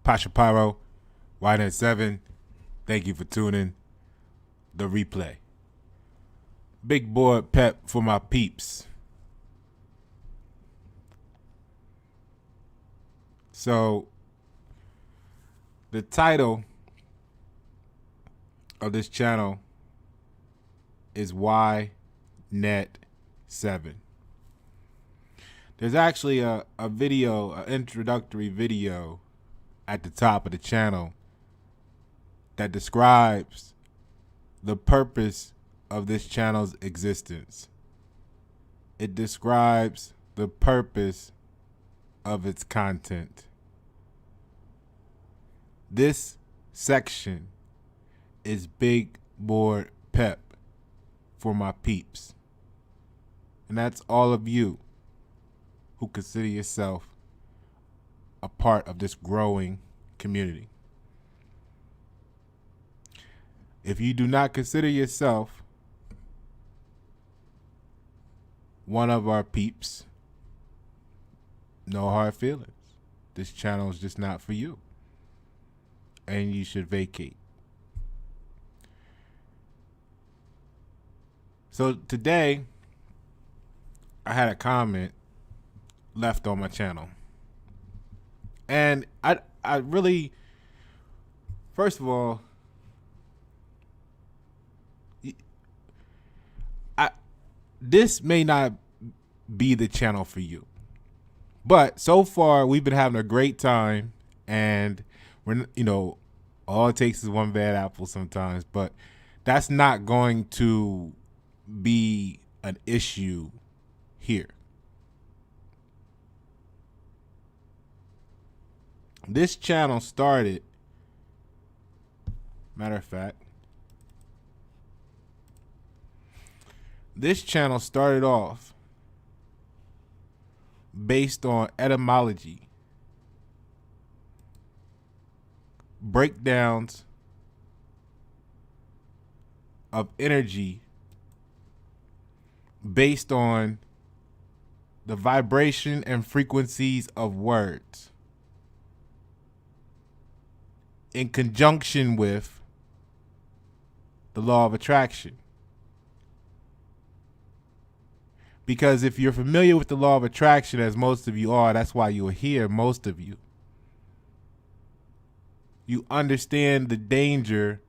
Pasha Pyro, YN7. Thank you for tuning. The replay. Big board pep for my peeps. So, the title of this channel is YNet7. There's actually a video, an introductory video at the top of the channel that describes the purpose of this channel's existence. It describes the purpose of its content. This section is big board pep for my peeps. And that's all of you who consider yourself a part of this growing community. If you do not consider yourself one of our peeps, no hard feelings. This channel is just not for you. And you should vacate. So today, I had a comment left on my channel. And I really, first of all, this may not be the channel for you. But so far, we've been having a great time. And, we're, all it takes is one bad apple sometimes. But that's not going to be an issue here. This channel started, matter of fact, this channel started off based on etymology, breakdowns of energy based on the vibration and frequencies of words in conjunction with the law of attraction. Because if you're familiar with the law of attraction, as most of you are, that's why you're here, most of you. You understand the danger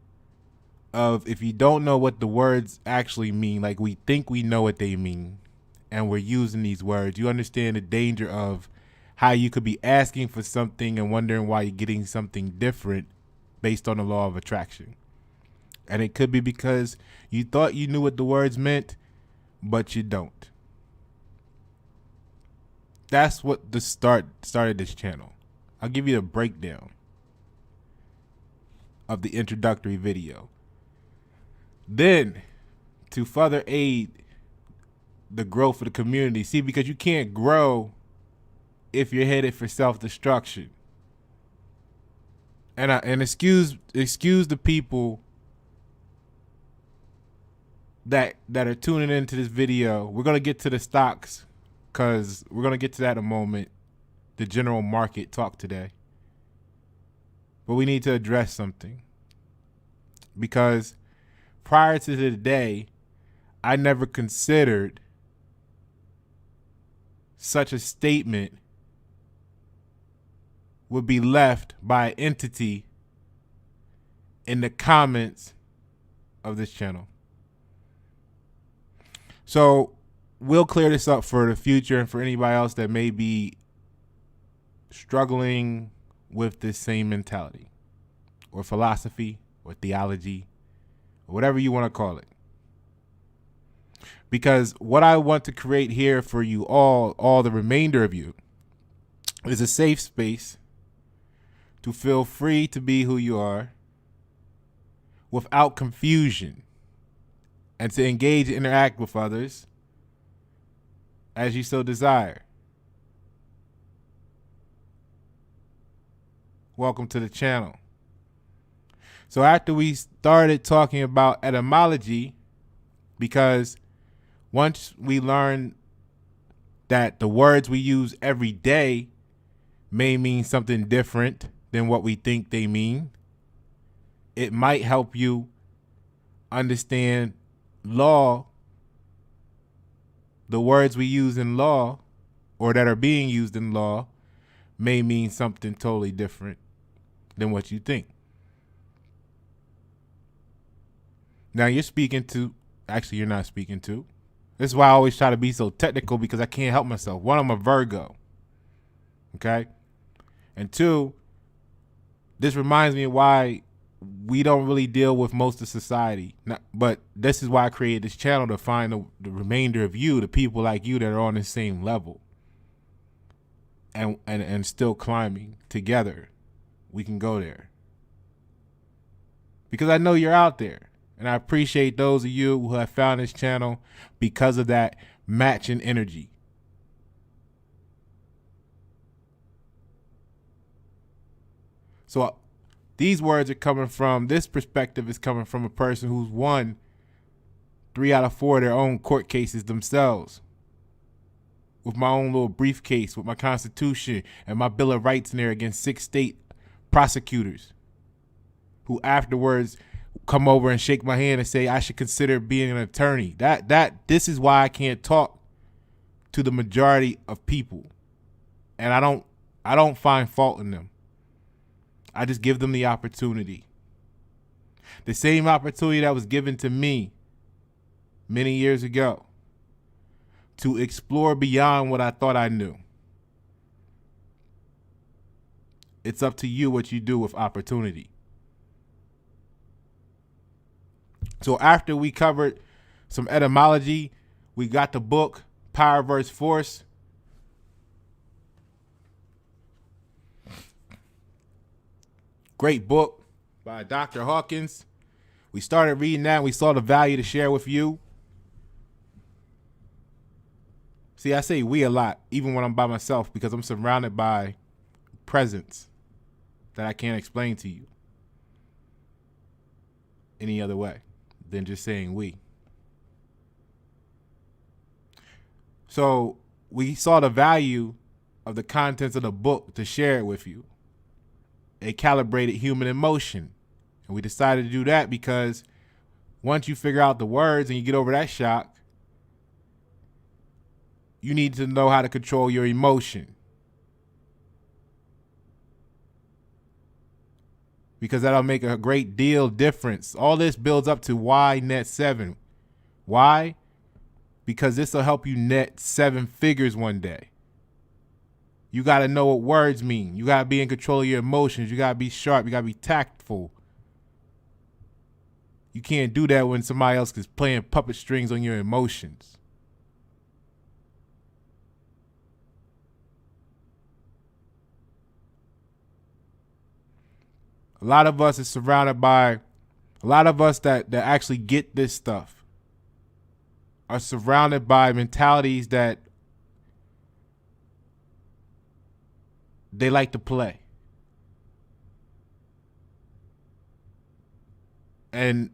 of, if you don't know what the words actually mean, like we think we know what they mean, and we're using these words, you understand the danger of how you could be asking for something and wondering why you're getting something different based on the law of attraction. And it could be because you thought you knew what the words meant, but you don't. That's what the started this channel. I'll give you a breakdown of the introductory video. Then, to further aid the growth of the community, see, because you can't grow if you're headed for self-destruction. And excuse the people that are tuning into this video. We're gonna get to the stocks, because we're gonna get to that in a moment. The general market talk today. But we need to address something. Because prior to today, I never considered such a statement would be left by an entity in the comments of this channel. So we'll clear this up for the future and for anybody else that may be struggling with this same mentality or philosophy or theology or whatever you want to call it. Because what I want to create here for you all the remainder of you, is a safe space to feel free to be who you are without confusion, and to engage and interact with others as you so desire. Welcome to the channel. So after we started talking about etymology, because once we learned that the words we use every day may mean something different than what we think they mean. It might help you understand law, the words we use in law or that are being used in law may mean something totally different than what you think. Now you're not speaking to. This is why I always try to be so technical, because I can't help myself. One, I'm a Virgo. Okay? And two, this reminds me of why we don't really deal with most of society. But this is why I created this channel, to find the remainder of you, the people like you that are on the same level and still climbing together. We can go there. Because I know you're out there. And I appreciate those of you who have found this channel because of that matching energy. So these words are coming from, this perspective is coming from a person who's won 3 out of 4 of their own court cases themselves. With my own little briefcase, with my Constitution and my Bill of Rights in there against 6 state prosecutors who afterwards come over and shake my hand and say I should consider being an attorney. This is why I can't talk to the majority of people. And I don't find fault in them. I just give them the opportunity. The same opportunity that was given to me many years ago to explore beyond what I thought I knew. It's up to you what you do with opportunity. So after we covered some etymology, we got the book, Power vs. Force. Great book by Dr. Hawkins. We started reading that and we saw the value to share with you. See, I say we a lot, even when I'm by myself, because I'm surrounded by presence that I can't explain to you any other way than just saying we. So we saw the value of the contents of the book to share it with you. A calibrated human emotion. And we decided to do that because once you figure out the words and you get over that shock, you need to know how to control your emotion. Because that'll make a great deal difference. All this builds up to why net 7. Why? Because this will help you net 7 figures one day. You got to know what words mean. You got to be in control of your emotions. You got to be sharp. You got to be tactful. You can't do that when somebody else is playing puppet strings on your emotions. A lot of us that actually get this stuff are surrounded by mentalities that they like to play. And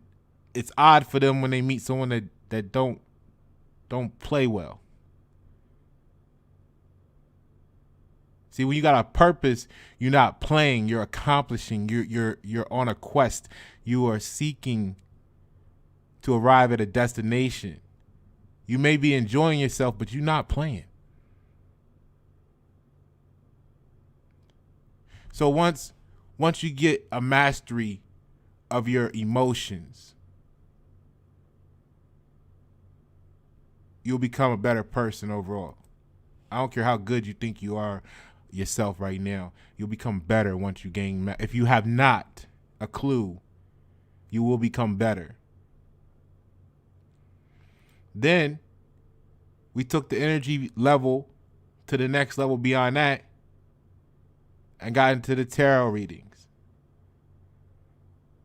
it's odd for them when they meet someone that don't play well. See, when you got a purpose, you're not playing, you're accomplishing, you're on a quest. You are seeking to arrive at a destination. You may be enjoying yourself, but you're not playing. So once you get a mastery of your emotions, you'll become a better person overall. I don't care how good you think you are yourself right now. You'll become better once you gain. If you have not a clue, you will become better. Then we took the energy level to the next level beyond that and got into the tarot readings.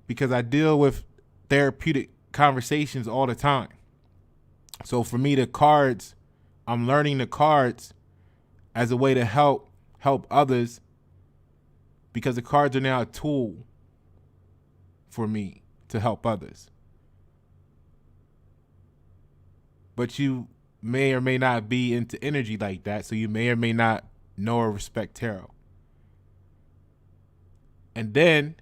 Because I deal with therapeutic conversations all the time. So for me, the cards, I'm learning the cards as a way to help others, because the cards are now a tool for me to help others. But you may or may not be into energy like that, so you may or may not know or respect tarot. And then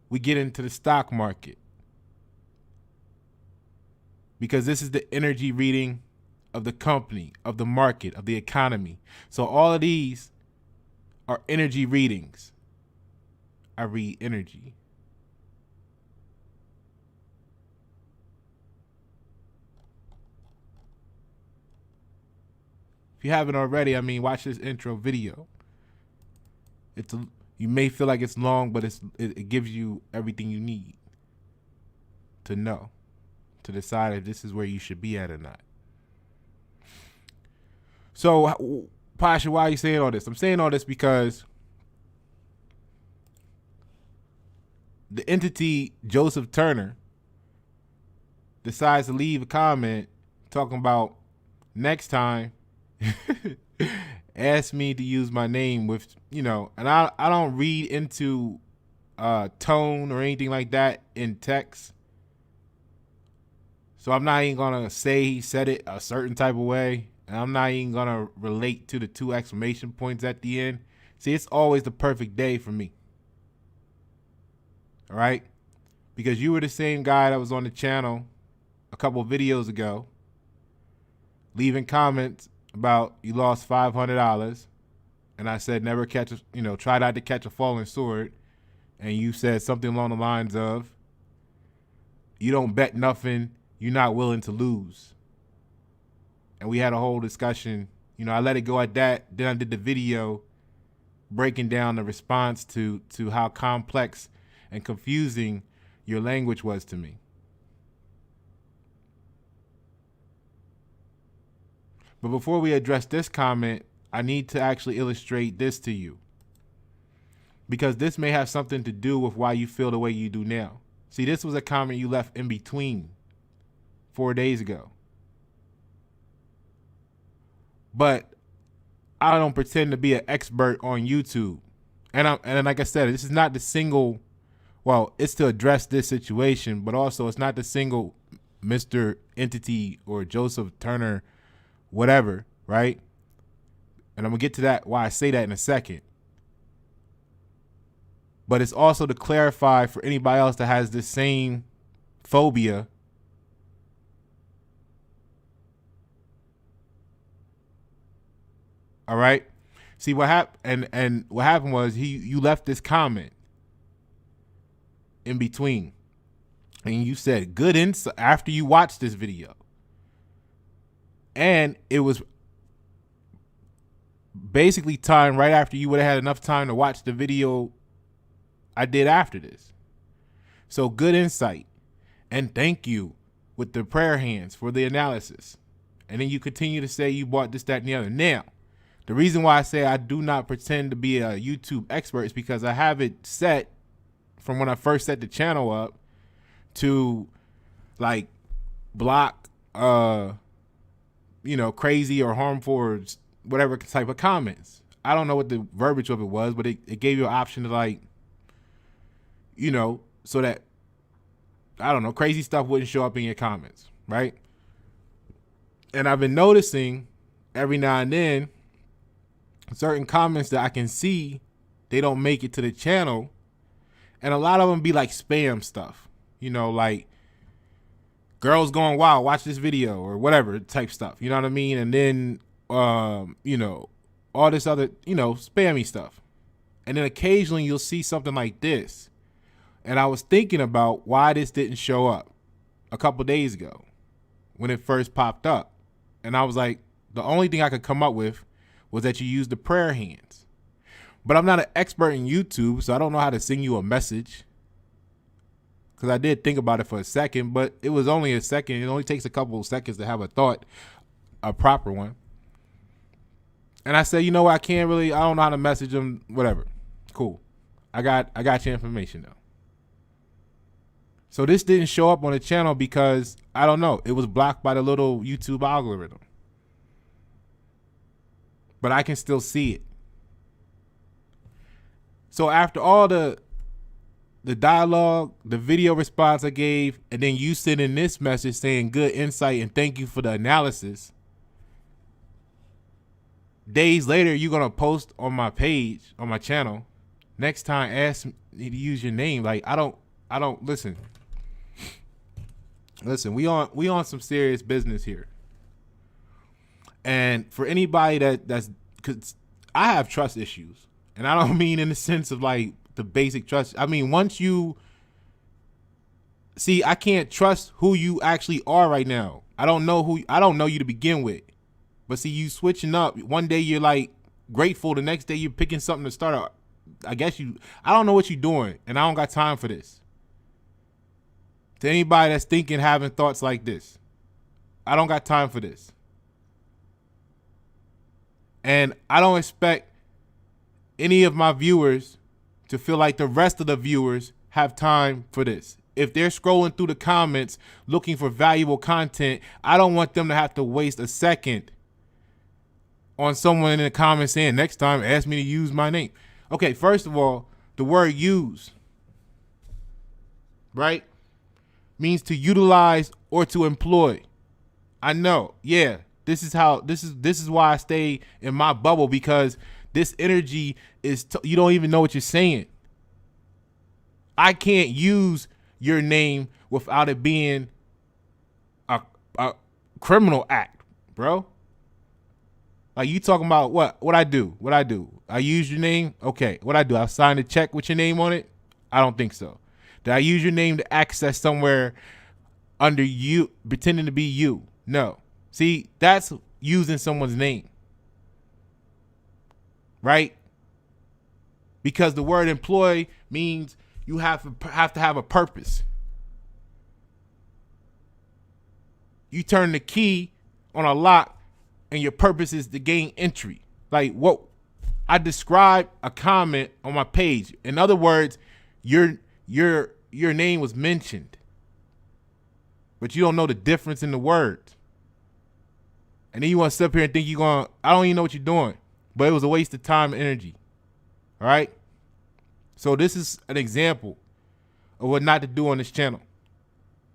we get into the stock market, because this is the energy reading of the company, of the market, of the economy. So all of these are energy readings. I read energy. If you haven't already, I mean, watch this intro video. You may feel like it's long, but it gives you everything you need to know, to decide if this is where you should be at or not. So, Pasha, why are you saying all this? I'm saying all this because the entity Joseph Turner decides to leave a comment talking about next time ask me to use my name with, and I don't read into tone or anything like that in text. So I'm not even gonna say he said it a certain type of way, and I'm not even gonna relate to the 2 exclamation points at the end. See, it's always the perfect day for me. All right? Because you were the same guy that was on the channel a couple videos ago, leaving comments about you lost $500, and I said never try not to catch a falling sword, and you said something along the lines of, you don't bet nothing you're not willing to lose. And we had a whole discussion. I let it go at that. Then I did the video breaking down the response to how complex and confusing your language was to me. But before we address this comment, I need to actually illustrate this to you, because this may have something to do with why you feel the way you do now. See, this was a comment you left in between 4 days ago. But I don't pretend to be an expert on YouTube. And like I said, this is not the single, well, it's to address this situation, but also it's not the single Mr. Entity or Joseph Turner, whatever, right? And I'm going to get to that, why I say that in a second. But it's also to clarify for anybody else that has this same phobia. All right. See what happened, and what happened was you left this comment in between, and you said good insight after you watched this video, and it was basically timed right after you would have had enough time to watch the video I did after this. So good insight, and thank you with the prayer hands for the analysis, and then you continue to say you bought this, that, and the other. Now, the reason why I say I do not pretend to be a YouTube expert is because I have it set from when I first set the channel up to like block, crazy or harmful or whatever type of comments. I don't know what the verbiage of it was, but it gave you an option to so that, I don't know, crazy stuff wouldn't show up in your comments, right? And I've been noticing every now and then certain comments that I can see, they don't make it to the channel. And a lot of them be like spam stuff, like girls going wild, watch this video or whatever type stuff. You know what I mean? And then, all this other, spammy stuff. And then occasionally you'll see something like this. And I was thinking about why this didn't show up a couple days ago when it first popped up. And I was like, the only thing I could come up with was that you use the prayer hands. But I'm not an expert in YouTube, so I don't know how to send you a message. Because I did think about it for a second, but it was only a second. It only takes a couple of seconds to have a thought, a proper one. And I said, I can't really, I don't know how to message them, whatever. Cool. I got your information though. So this didn't show up on the channel because, I don't know, it was blocked by the little YouTube algorithm. But I can still see it. So after all the dialogue, the video response I gave, and then you send in this message saying good insight and thank you for the analysis, days later you're going to post on my page, on my channel, next time ask me to use your name. Like I don't listen. Listen, we on some serious business here. And for anybody that's cuz I have trust issues. And I don't mean in the sense of like the basic trust. I mean, once you see, I can't trust who you actually are right now. I don't know you to begin with. But see, you switching up. One day you're like grateful, the next day you're picking something to start out. I don't know what you're doing, and I don't got time for this. To anybody that's thinking, having thoughts like this, I don't got time for this. And I don't expect any of my viewers to feel like the rest of the viewers have time for this. If they're scrolling through the comments looking for valuable content, I don't want them to have to waste a second on someone in the comments saying, next time, ask me to use my name. Okay, first of all, the word use, right, means to utilize or to employ. I know, yeah, this is why I stay in my bubble, because this energy is, you don't even know what you're saying. I can't use your name without it being a criminal act, bro. Like, you talking about what I do? I use your name? Okay. What I do? I sign a check with your name on it? I don't think so. Did I use your name to access somewhere under you, pretending to be you? No. See, that's using someone's name. Right? Because the word employ means you have to have a purpose. You turn the key on a lock and your purpose is to gain entry. Like, what I described a comment on my page. In other words, your name was mentioned, but you don't know the difference in the words. And then you want to sit up here and think I don't even know what you're doing, but it was a waste of time and energy. All right. So this is an example of what not to do on this channel,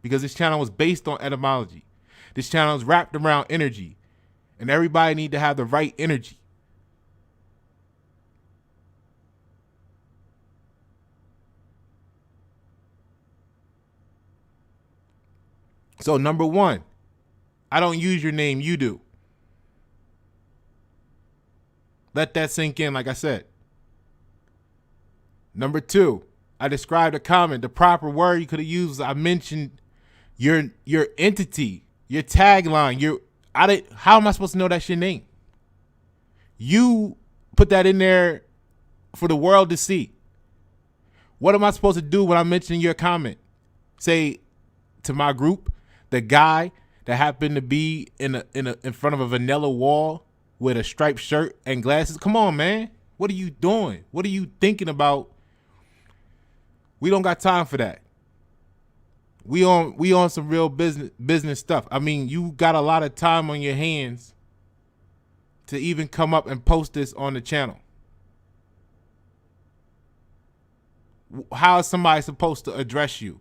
because this channel was based on etymology. This channel is wrapped around energy. And everybody need to have the right energy. So number one, I don't use your name, you do. Let that sink in, like I said. Number two, I described a comment. The proper word you could have used, I mentioned your entity, your tagline, how am I supposed to know that's your name? You put that in there for the world to see. What am I supposed to do when I'm mentioning your comment? Say to my group, the guy that happened to be in front of a vanilla wall with a striped shirt and glasses. Come on, man. What are you doing? What are you thinking about? We don't got time for that. We on some real business stuff. I mean, you got a lot of time on your hands to even come up and post this on the channel. How is somebody supposed to address you?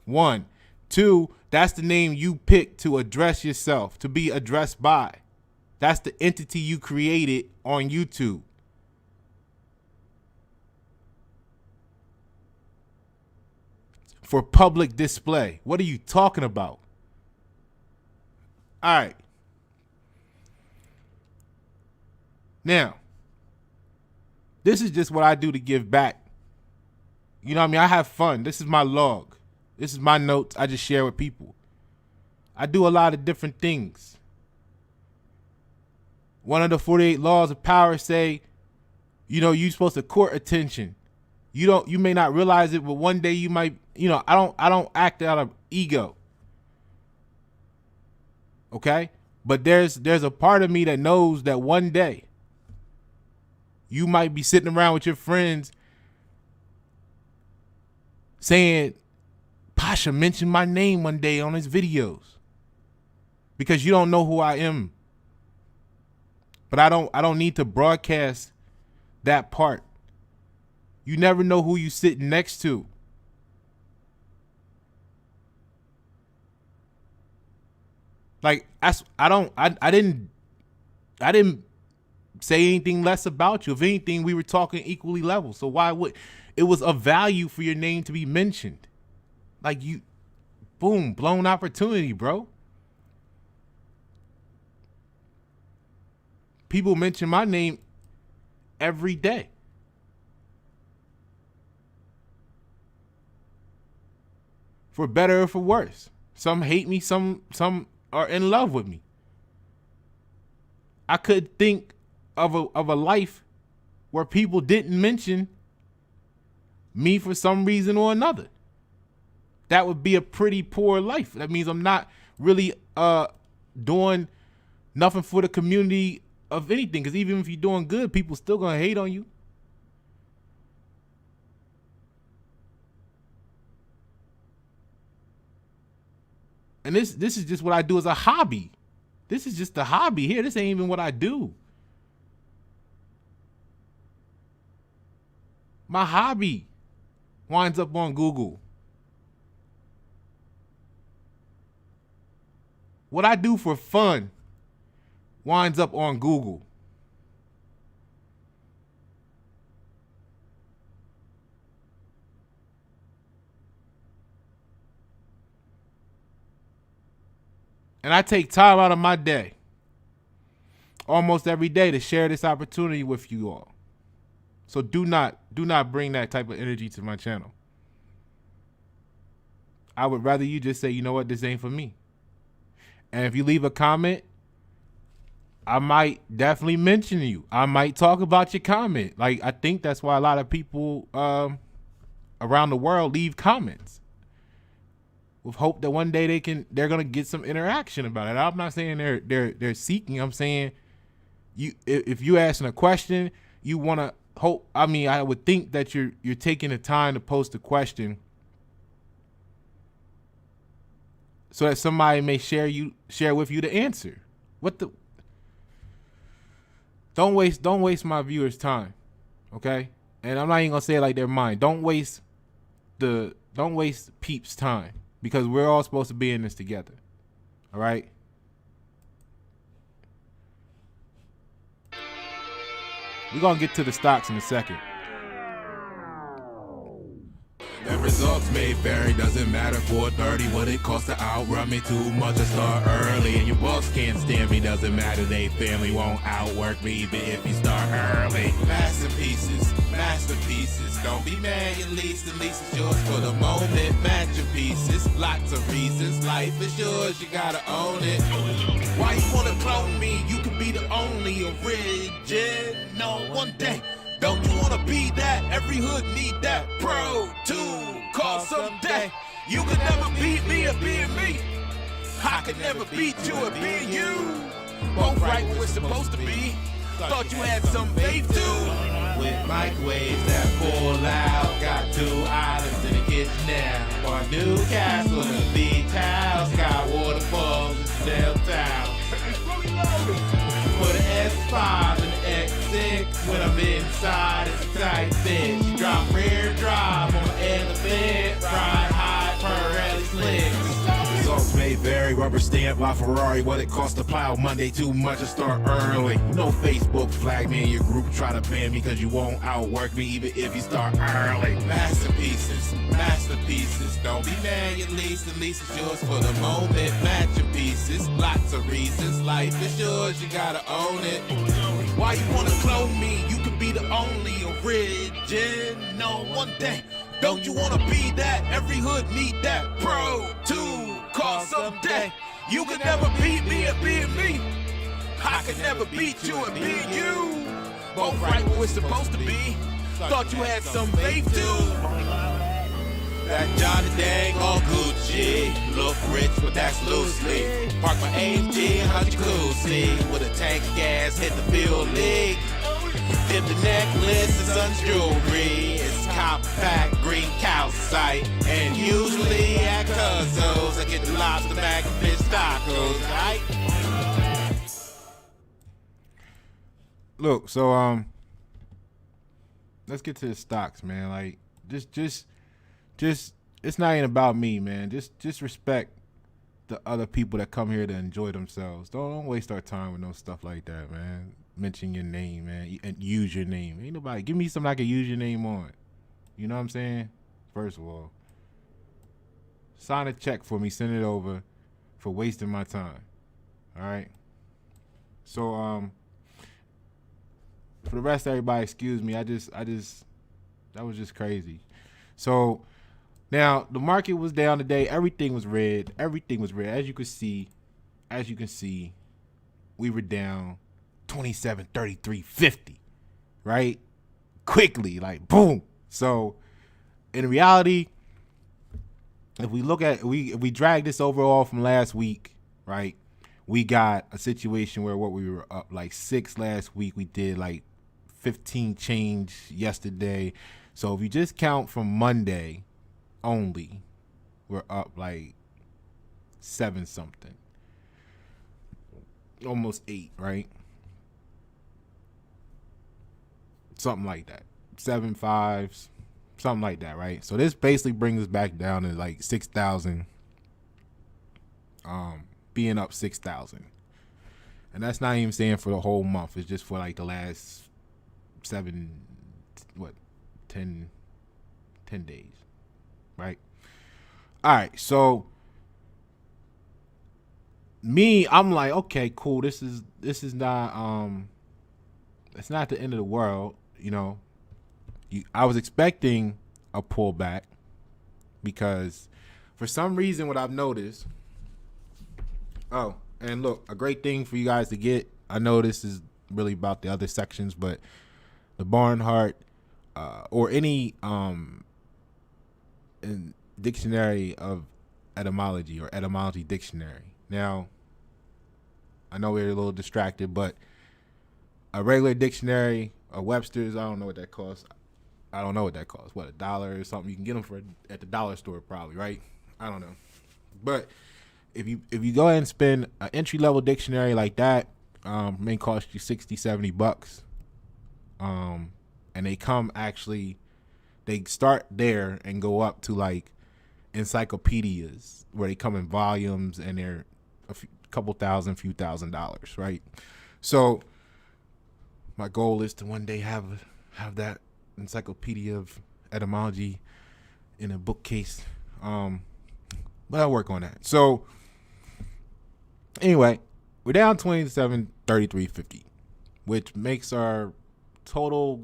One. Two, that's the name you picked to address yourself, to be addressed by. That's the entity you created on YouTube. For public display. What are you talking about? All right. Now, this is just what I do to give back. You know what I mean? I have fun. This is my log. This is my notes I just share with people. I do a lot of different things. One of the 48 laws of power say, you're supposed to court attention. You may not realize it, but one day you might, I don't act out of ego. Okay? But there's a part of me that knows that one day you might be sitting around with your friends saying, Pasha mentioned my name one day on his videos, because you don't know who I am. But I don't need to broadcast that part. You never know who you sitting next to. Like, I didn't say anything less about you. If anything, we were talking equally level. So why would it was of value for your name to be mentioned? Like you, boom, blown opportunity, bro. People mention my name every day. For better or for worse. Some hate me, some are in love with me. I could think of a life where people didn't mention me for some reason or another. That would be a pretty poor life. That means I'm not really doing nothing for the community of anything. Because even if you're doing good, people still gonna hate on you. And this is just what I do as a hobby. This is just a hobby here. This ain't even what I do. My hobby winds up on Google. What I do for fun winds up on Google. And I take time out of my day, almost every day, to share this opportunity with you all. So do not bring that type of energy to my channel. I would rather you just say, you know what, this ain't for me. And if you leave a comment, I might definitely mention you. I might talk about your comment. Like, I think that's why a lot of people around the world leave comments, with hope that one day they're gonna get some interaction about it. I'm not saying they're seeking. I'm saying if you asking a question, you wanna hope. I mean, I would think that you're taking the time to post a question so that somebody may share with you the answer. Don't waste my viewers' time, okay? And I'm not even gonna say it like they're mine. Don't waste P.E.P's time, because we're all supposed to be in this together. All right? We're going to get to the stocks in a second. The results may vary, doesn't matter. 430, what it costs to outrun me too much. I start early, and your boss can't stand me. Doesn't matter, they family won't outwork me, even if you start early. Masterpieces, masterpieces. Don't be mad, at least it's yours for the moment. Masterpieces, lots of reasons. Life is yours, you gotta own it. Why you wanna clone me? You can be the only original one day. Don't you wanna be that? Every hood need that pro to call someday. You can never beat me at being me. I can never beat you at being you. Both right where we're supposed to be. Thought you had some faith too. With microwaves that pull out. Got 2 islands in the kitchen now. One new castle in the beach house. Got waterfalls in downtown. Put an S5 in the X6. When I'm inside, it's a tight fit. She drop rear drive on my elephant. Ride high, Pirelli slicks. Results may vary. Rubber stamp by Ferrari. What it costs to plow Monday too much to start early. No Facebook flag me in your group. Try to ban me because you won't outwork me even if you start early. Masterpieces, masterpieces. Don't be mad, at least it's yours for the moment. Matching pieces, lots of reasons. Life is yours, you gotta own it. Why you wanna clone me? You can be the only original one day. Don't you wanna be that? Every hood need that pro to call someday. You can never beat me at being me. I can never beat you at being you. Both right where we're supposed to be. Thought you had some faith too. That Johnny Dang on Gucci. Look rich, but that's loosely. Park my AMG in Jacuzzi. With a tank of gas, hit the field league. Dip the necklace and sun's jewelry. It's compact, green calcite. And usually at Cuzzo's, I get the lobster bag and fish tacos, right? Look, so let's get to the stocks, man. Like, just it's not even about me, man. Just respect the other people that come here to enjoy themselves. Don't waste our time with no stuff like that, man. mention your name, man, and use your name. Ain't nobody give me something I can use your name on. You know what I'm saying? First of all, sign a check for me, send it over for wasting my time. All right. So for the rest of everybody, excuse me. I just that was just crazy. So now the market was down today. Everything was red. Everything was red. As you can see, we were down 27, 33, 50, right? Quickly, like boom. So in reality, if we look at if we drag this overall from last week, right? We got a situation where what we were up like 6 last week, we did like 15 change yesterday. So if you just count from Monday only, we're up like 7 something. Almost 8, right? Something like that. 7 5s, something like that, right? So this basically brings us back down to like 6,000, being up 6,000. And that's not even saying for the whole month. It's just for like the last 10 days, right? All right, so I'm like, okay, cool. This is not it's not the end of the world, you know. I was expecting a pullback because for some reason what I've noticed. Oh, and look, a great thing for you guys to get. I know this is really about the other sections, but the Barnhart or any in dictionary of etymology or etymology dictionary. Now, I know we're a little distracted, but a regular dictionary, a Webster's, I don't know what that costs. What, $1 or something? You can get them for at the dollar store probably, right? I don't know. But if you go ahead and spend an entry level dictionary like that, may cost you $60-$70. And they start there and go up to like encyclopedias where they come in volumes and they're few $1,000, right? So my goal is to one day have that encyclopedia of etymology in a bookcase. But I'll work on that. So anyway, we're down 27, 33, 50, which makes our total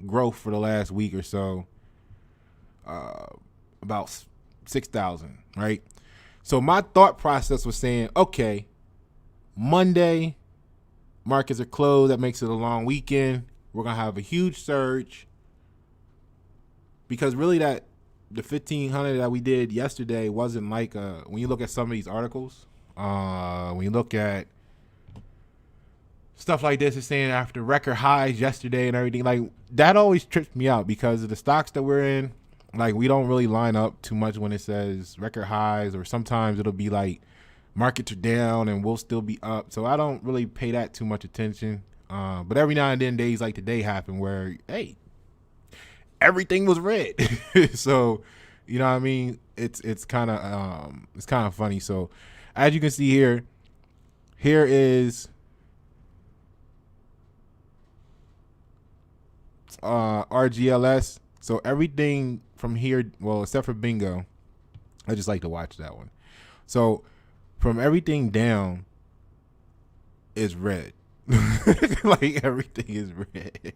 growth for the last week or so about 6,000, right? So my thought process was saying, okay, Monday markets are closed. That makes it a long weekend. We're gonna have a huge surge because really the 1,500 that we did yesterday wasn't like when you look at some of these articles, when you look at stuff like this, it's saying after record highs yesterday and everything, like that always trips me out because of the stocks that we're in. Like we don't really line up too much when it says record highs, or sometimes it'll be like markets are down and we'll still be up. So I don't really pay that too much attention. But every now and then days like today happen where, hey, everything was red. So, you know what I mean? It's kind of funny. So as you can see here is RGLS. So everything from here, well, except for bingo, I just like to watch that one. So from everything down is red. Like everything is red.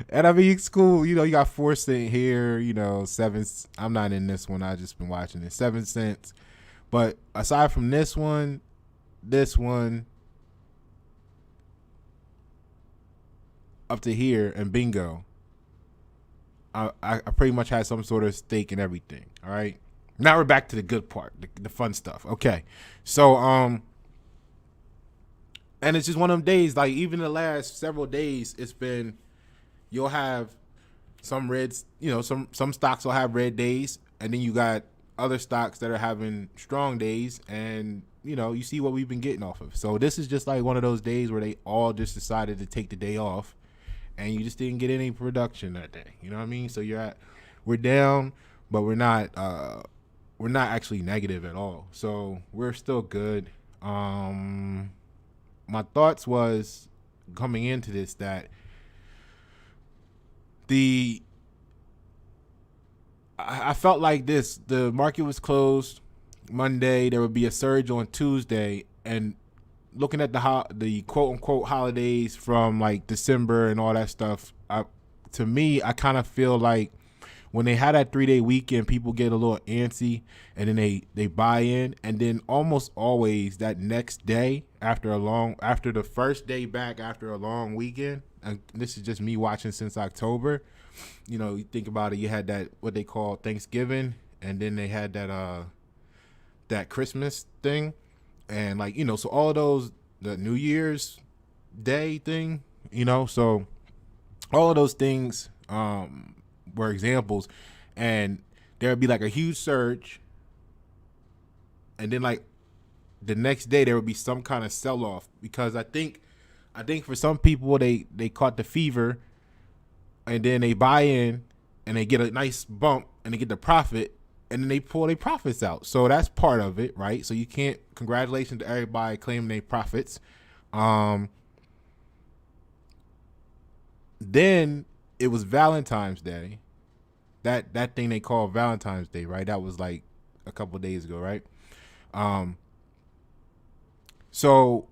And I mean, it's cool. You know, you got 4 cent here, 7. I'm not in this one. I just been watching it. 7 cents. But aside from this one, up to here and bingo, I pretty much had some sort of stake in everything. All right. Now we're back to the good part, the fun stuff. Okay. So, and it's just one of them days, like even the last several days, it's been, you'll have some reds, some stocks will have red days, and then you got other stocks that are having strong days, and you see what we've been getting off of. So this is just like one of those days where they all just decided to take the day off, and you just didn't get any production that day. You know what I mean? So we're down, but we're not actually negative at all. So we're still good. my thoughts was coming into this that the I felt like the market was closed Monday. There would be a surge on Tuesday, and looking at the quote unquote holidays from like December and all that stuff, to me, I kind of feel like when they had that 3-day weekend, people get a little antsy, and then they buy in, and then almost always that next day after the first day back after a long weekend, and this is just me watching since October. You think about it, you had that what they call Thanksgiving, and then they had that Christmas thing, and so all of those, the New Year's Day thing, so all of those things were examples, and there would be like a huge surge, and then like the next day there would be some kind of sell off, because I think for some people they caught the fever, and then they buy in and they get a nice bump and they get the profit, and then they pull their profits out. So that's part of it, right? So you can't, congratulations to everybody claiming their profits. Then it was Valentine's Day. That thing they call Valentine's Day, right? That was like a couple of days ago, right? So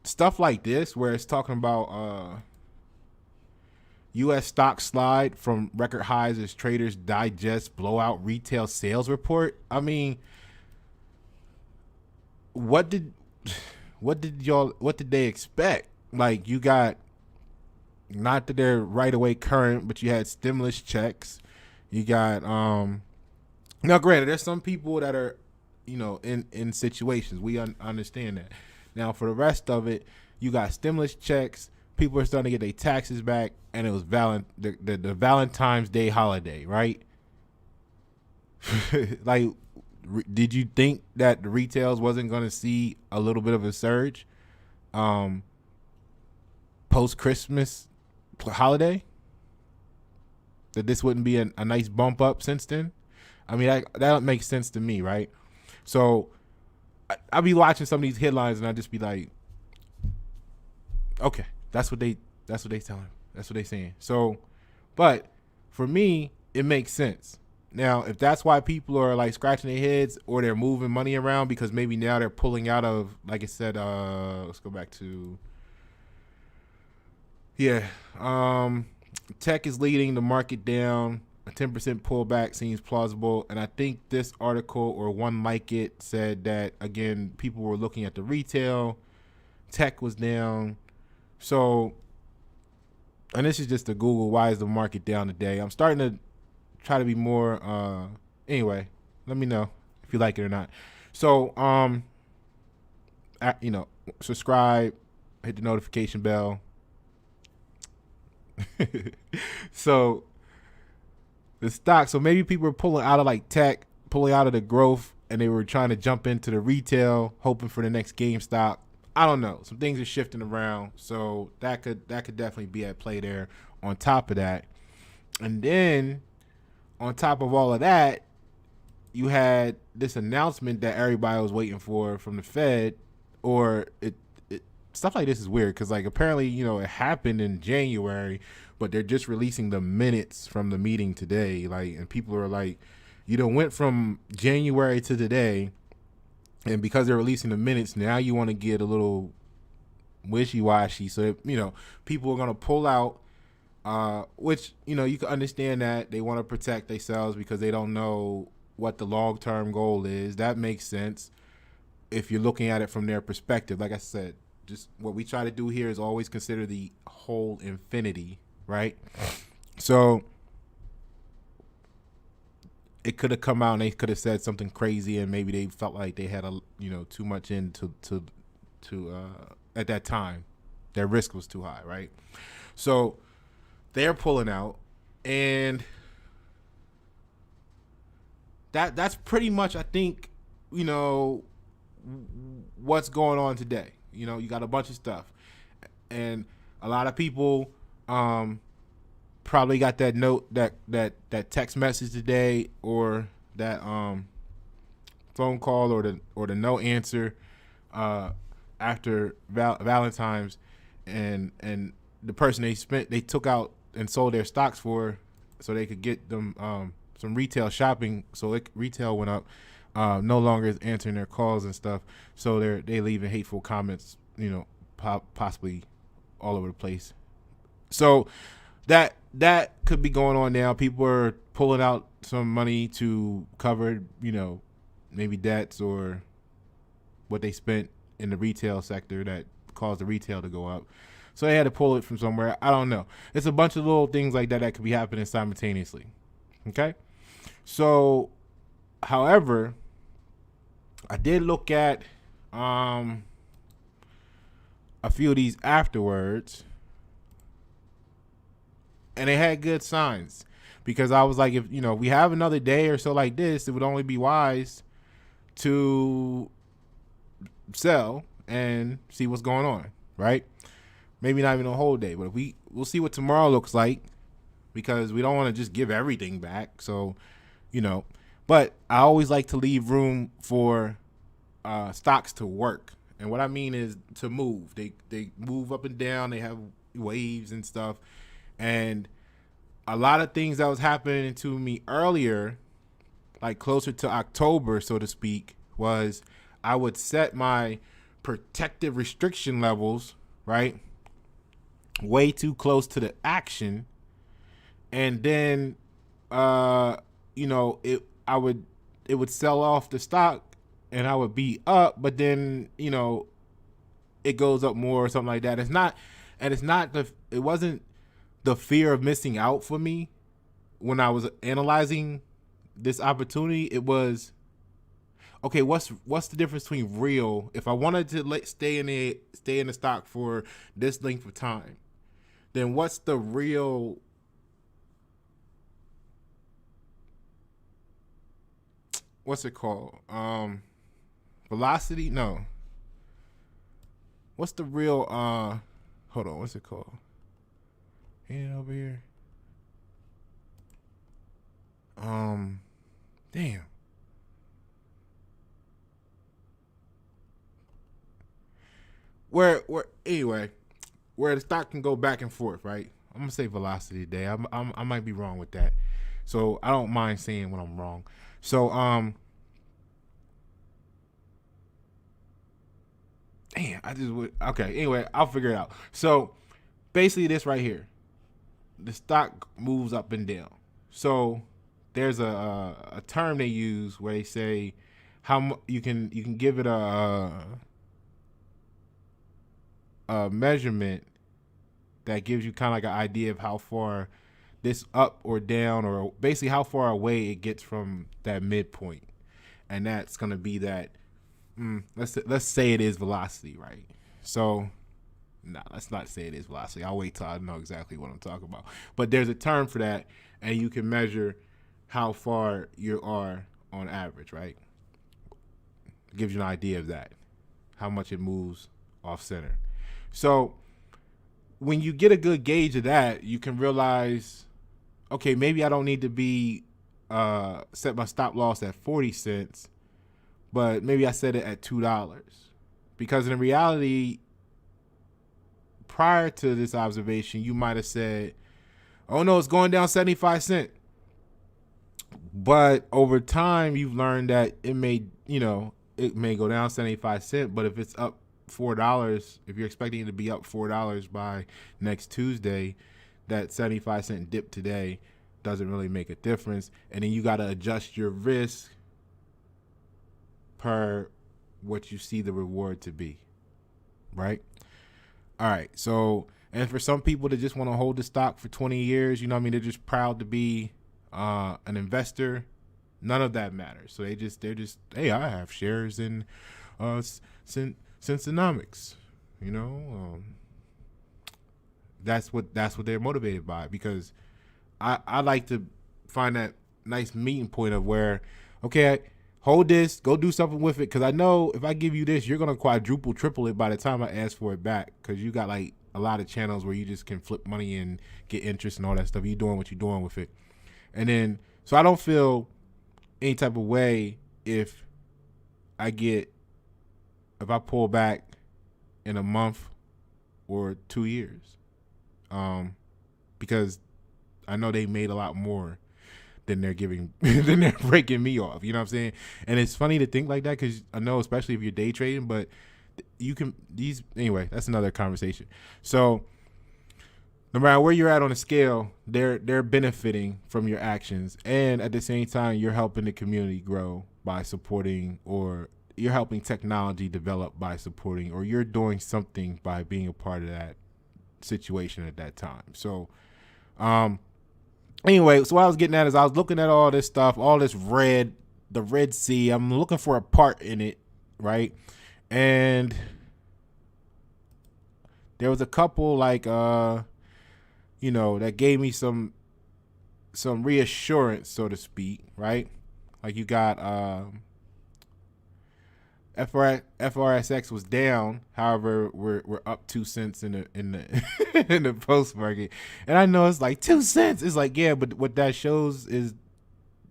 stuff like this where it's talking about U.S. stocks slide from record highs as traders digest blowout retail sales report. I mean, what did they expect? Like, you got, not that they're right away current, but you had stimulus checks. You got now granted, there's some people that are in situations. We understand that. Now for the rest of it, you got stimulus checks. People are starting to get their taxes back, and it was the Valentine's Day holiday, right? Like, did you think that the retails wasn't going to see a little bit of a surge post Christmas holiday? That this wouldn't be a nice bump up since then? I mean, that makes sense to me, right? So I'll be watching some of these headlines, and I just be like, okay, that's what they telling. That's what they saying. So, but for me, it makes sense. Now, if that's why people are like scratching their heads, or they're moving money around because maybe now they're pulling out of, like I said, let's go back to, tech is leading the market down. A 10% pullback seems plausible. And I think this article, or one like it, said that, again, people were looking at the retail. Tech was down. So, and this is just a Google, why is the market down today? I'm starting to try to be more, anyway, let me know if you like it or not. So, subscribe, hit the notification bell. So the stock, so maybe people were pulling out of like tech, pulling out of the growth, and they were trying to jump into the retail, hoping for the next GameStop. I don't know. Some things are shifting around, so that could definitely be at play there. On top of that, and then on top of all of that, you had this announcement that everybody was waiting for from the Fed, or stuff like this is weird because, like, apparently, it happened in January, but they're just releasing the minutes from the meeting today. Like, and people are like, went from January to today, and because they're releasing the minutes, now you want to get a little wishy-washy. So, people are going to pull out, which, you can understand that they want to protect themselves because they don't know what the long-term goal is. That makes sense if you're looking at it from their perspective. Like I said, just what we try to do here is always consider the whole infinity, right? So it could have come out and they could have said something crazy, and maybe they felt like they had too much in to at that time. Their risk was too high, right? So they're pulling out, and that's pretty much, I think, what's going on today. You got a bunch of stuff, and a lot of people probably got that note, that text message today, or that phone call, or the no answer. after Valentine's, and the person they took out and sold their stocks for, so they could get them some retail shopping. So retail went up. No longer is answering their calls and stuff. So they leaving hateful comments, possibly all over the place. So that could be going on now. People are pulling out some money to cover, maybe debts or what they spent in the retail sector that caused the retail to go up. So they had to pull it from somewhere. I don't know. It's a bunch of little things like that could be happening simultaneously. Okay? So, however, I did look at a few of these afterwards, and they had good signs, because I was like, if we have another day or so like this, it would only be wise to sell and see what's going on, right? Maybe not even a whole day, but we'll see what tomorrow looks like, because we don't want to just give everything back. So, but I always like to leave room for stocks to work. And what I mean is to move. They move up and down. They have waves and stuff. And a lot of things that was happening to me earlier, like closer to October, so to speak, was I would set my protective restriction levels, right, way too close to the action, and then it would sell off the stock and I would be up, but then it goes up more or something like that. It wasn't the fear of missing out for me when I was analyzing this opportunity. It was, okay, what's the difference between real? If I wanted to stay in the stock for this length of time, then what's the real? What's it called? Velocity? No. What's the real? Hold on. What's it called? Over here. Damn. Where anyway, where the stock can go back and forth, right? I'm gonna say velocity today. I might be wrong with that, so I don't mind saying when I'm wrong. So damn, I just would. Okay, anyway, I'll figure it out. So basically, this right here, the stock moves up and down. So there's a term they use where they say how you can give it a measurement that gives you kind of like an idea of how far this up or down, or basically how far away it gets from that midpoint, and that's gonna be that. Let's say it is velocity, right? So, let's not say it is velocity. I'll wait till I know exactly what I'm talking about. But there's a term for that, and you can measure how far you are on average, right? It gives you an idea of that, how much it moves off center. So when you get a good gauge of that, you can realize, okay, maybe I don't need to be set my stop loss at 40 cents, but maybe I set it at $2, because in reality, prior to this observation, you might have said, oh no, it's going down 75 cents. But over time, you've learned that it may go down 75 cents, but if it's up $4, if you're expecting it to be up $4 by next Tuesday, that 75-cent dip today doesn't really make a difference. And then you got to adjust your risk per what you see the reward to be, right? All right. So, and for some people that just want to hold the stock for 20 years, they're just proud to be an investor. None of that matters. So they're just, hey, I have shares in Synsonomics. That's what they're motivated by, because I like to find that nice meeting point of where, okay, hold this, go do something with it, because I know if I give you this, you're gonna quadruple, triple it by the time I ask for it back, because you got like a lot of channels where you just can flip money and get interest and all that stuff. You're doing what you're doing with it, and then so I don't feel any type of way if I pull back in a month or 2 years. Because I know they made a lot more than they're giving, than they're breaking me off. You know what I'm saying? And it's funny to think like that because I know, especially if you're day trading, but you can, anyway, that's another conversation. So no matter where you're at on the scale, they're benefiting from your actions, and at the same time, you're helping the community grow by supporting, or you're helping technology develop by supporting, or you're doing something by being a part of that situation at that time. So, anyway, so what I was getting at is I was looking at all this stuff, all this the Red Sea. I'm looking for a part in it, right? And there was a couple like that gave me some reassurance, so to speak, right? Like you got FRSX was down, however, we're up 2 cents in the in the post market, and I know it's like 2 cents. It's like, yeah, but what that shows is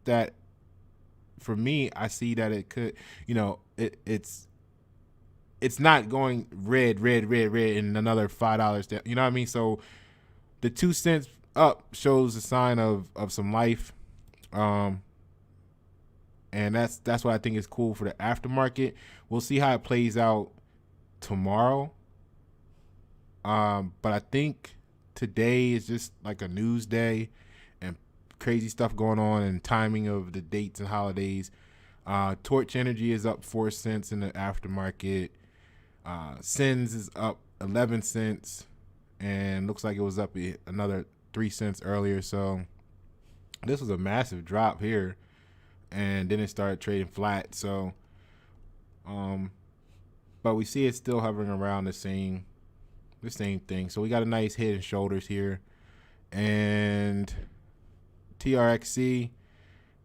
that for me, I see that it could, it's not going red, and another $5 down. You know what I mean? So the 2 cents up shows a sign of some life, and that's what I think is cool for the aftermarket. We'll see how it plays out tomorrow, but I think today is just like a news day and crazy stuff going on and timing of the dates and holidays. Torch Energy is up 4 cents in the aftermarket. Sins is up 11 cents. And looks like it was up another 3 cents earlier. So this was a massive drop here, and then it started trading flat. So, but we see it still hovering around the same thing. So we got a nice head and shoulders here, and TRXC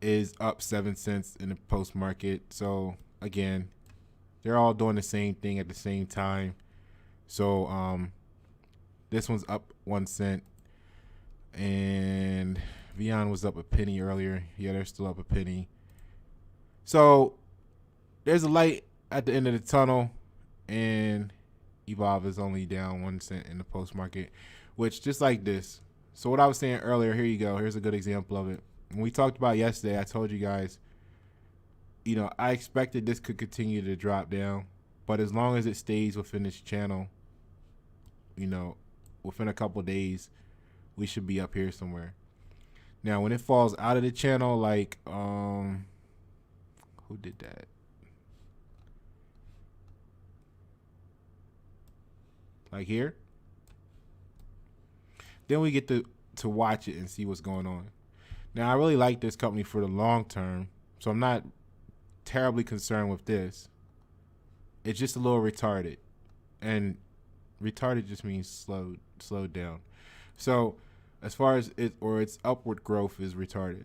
is up 7 cents in the post market. So again, they're all doing the same thing at the same time. So this one's up 1 cent, and Vion was up a penny earlier. Yeah, they're still up a penny. So there's a light at the end of the tunnel, and Evolve is only down 1 cent in the post market, which just like this. So what I was saying earlier, here you go. Here's a good example of it. When we talked about yesterday, I told you guys, I expected this could continue to drop down, but as long as it stays within this channel, within a couple days, we should be up here somewhere. Now, when it falls out of the channel, like, who did that? Like here. Then we get to watch it and see what's going on. Now, I really like this company for the long term, so I'm not terribly concerned with this. It's just a little retarded, and retarded just means slowed down. So as far as its upward growth is retarded.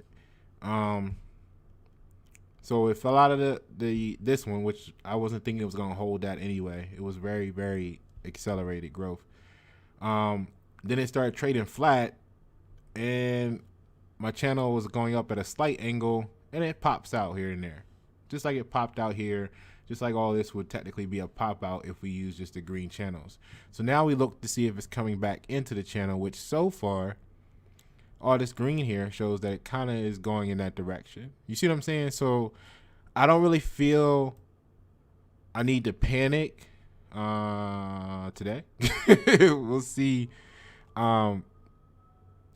So it fell out of this one, which I wasn't thinking it was going to hold that anyway. It was very, very accelerated growth. Then it started trading flat, and my channel was going up at a slight angle, and it pops out here and there. Just like it popped out here, just like all this would technically be a pop out if we use just the green channels. So now we look to see if it's coming back into the channel, which so far, all this green here shows that it kind of is going in that direction. You see what I'm saying? So I don't really feel I need to panic today. We'll see how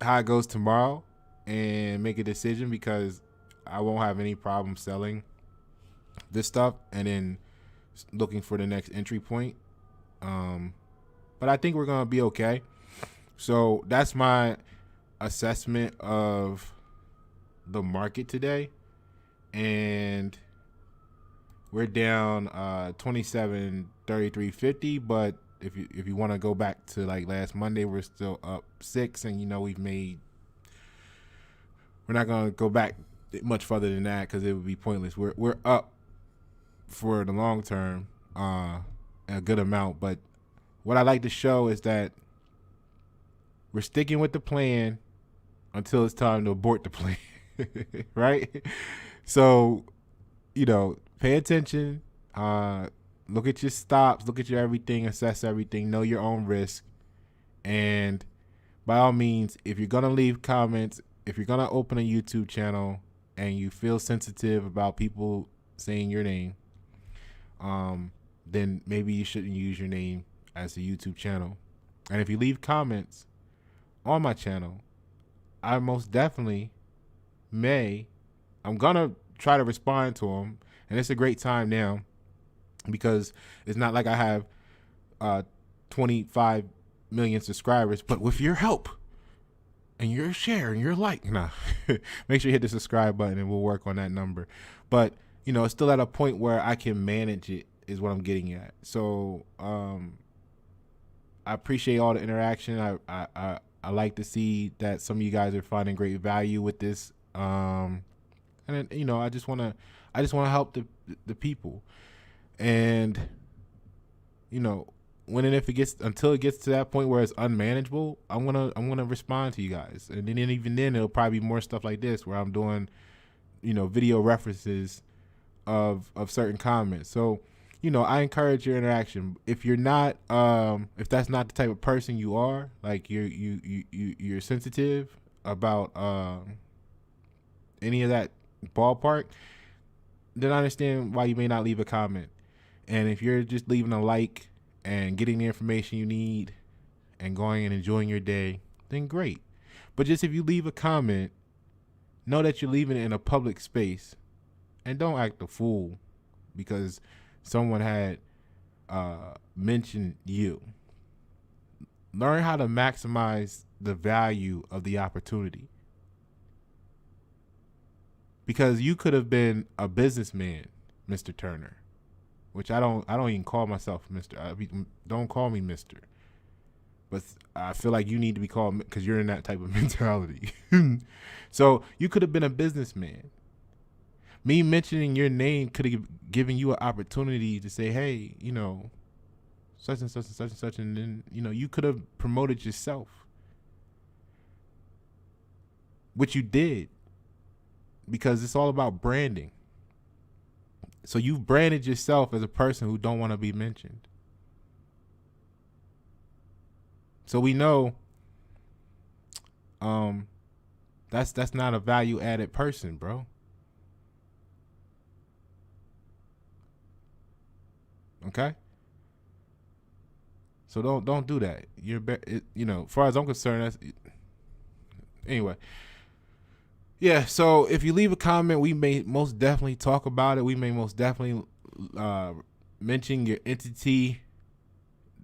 it goes tomorrow and make a decision, because I won't have any problem selling this stuff and then looking for the next entry point. But I think we're going to be okay. So that's my assessment of the market today. And we're down 27.3350, but if you want to go back to like last Monday, we're still up 6, and we're not going to go back much further than that because it would be pointless. We're up for the long term a good amount, but what I like to show is that we're sticking with the plan until it's time to abort the plan. Right? So, pay attention. look at your stops, look at your everything, assess everything, know your own risk. And by all means, if you're going to leave comments, if you're going to open a YouTube channel and you feel sensitive about people saying your name, then maybe you shouldn't use your name as a YouTube channel. And if you leave comments on my channel, I most definitely I'm going to try to respond to them. And it's a great time now because it's not like I have 25 million subscribers, but with your help and your share and your like, make sure you hit the subscribe button and we'll work on that number. But, it's still at a point where I can manage it is what I'm getting at. So I appreciate all the interaction. I like to see that some of you guys are finding great value with this. And then, I just want to help the people. And, when and if until it gets to that point where it's unmanageable, I'm gonna respond to you guys. And then even then it'll probably be more stuff like this where I'm doing, video references of certain comments. So, I encourage your interaction. If you're not, if that's not the type of person you are, like you're sensitive about any of that ballpark, then I understand why you may not leave a comment. And if you're just leaving a like and getting the information you need and going and enjoying your day, then great. But just if you leave a comment, know that you're leaving it in a public space and don't act a fool because someone had mentioned you. Learn how to maximize the value of the opportunity. Because you could have been a businessman, Mr. Turner, which I don't even call myself Mr. Don't call me Mr. But I feel like you need to be called because you're in that type of mentality. So you could have been a businessman. Me mentioning your name could have given you an opportunity to say, hey, such and such and such and such. And then, you could have promoted yourself, which you did, because it's all about branding. So you've branded yourself as a person who don't want to be mentioned. So we know that's not a value added person, bro. Okay? So don't do that. As far as I'm concerned, that's anyway. Yeah, so if you leave a comment, we may most definitely talk about it. We may most definitely mention your entity,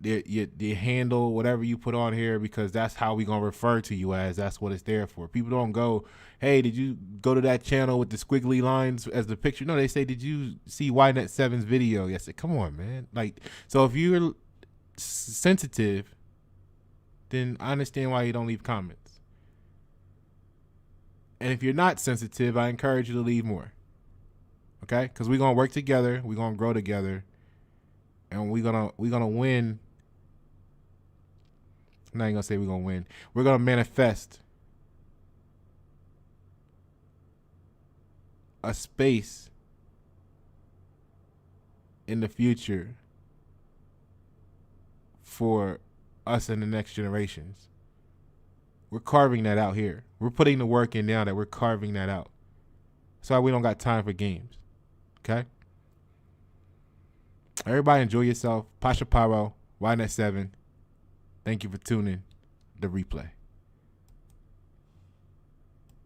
the handle, whatever you put on here, because that's how we going to refer to you as. That's what it's there for. People don't go, hey, did you go to that channel with the squiggly lines as the picture? No, they say, did you see YNet7's video? Yes, come on, man. Like, so if you're sensitive, then I understand why you don't leave comments. And if you're not sensitive, I encourage you to leave more. Okay? Because we're going to work together. We're going to grow together. And we're gonna win. I'm not even going to say we're going to win. We're going to manifest a space in the future for us and the next generations. We're carving that out here. We're putting the work in now that we're carving that out. That's why we don't got time for games. Okay? Everybody enjoy yourself. Pasha Pyro, YNet7. Thank you for tuning the replay.